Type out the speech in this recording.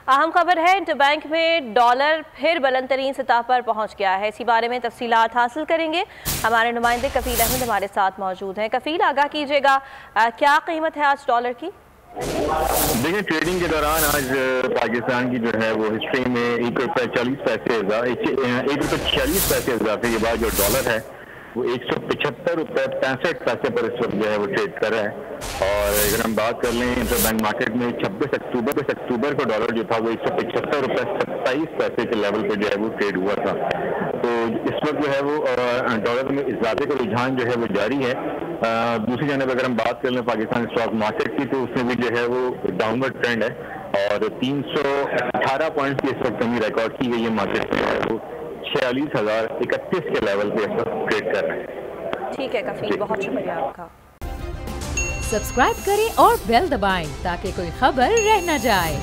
अहम खबर है, इंटरबैंक में डॉलर फिर बुलंद तरीन सतह पर पहुंच गया है। इसी बारे में तफसीलात हासिल करेंगे। हमारे नुमाइंदे कफील अहमद हमारे साथ मौजूद हैं। कफील, आगाह कीजिएगा, क्या कीमत है आज डॉलर की? देखिए, ट्रेडिंग के दौरान आज पाकिस्तान की जो है वो हिस्ट्री में ₹1.46 इजाफे के बाद जो डॉलर है वो ₹175.65 पर इस वक्त जो है वो ट्रेड कर रहा है। और अगर हम बात कर लें इंटरबैंक मार्केट में 26 अक्टूबर को डॉलर जो था वो ₹175.27 के लेवल पर जो है वो ट्रेड हुआ था। तो इस वक्त जो है वो डॉलर में इजाफे का रुझान जो है वो जारी है। दूसरी जानब अगर हम बात कर लें पाकिस्तान स्टॉक मार्केट की, तो उसमें भी जो है वो डाउनवर्ड ट्रेंड है और 318 पॉइंट की इस वक्त कमी रिकॉर्ड की गई है। मार्केट में वो 46,031 के लेवल पे इस वक्त ट्रेड कर रहे हैं। ठीक है कफील, बहुत शुक्रिया आपका। सब्सक्राइब करें और बेल दबाएं ताकि कोई खबर रह न जाए।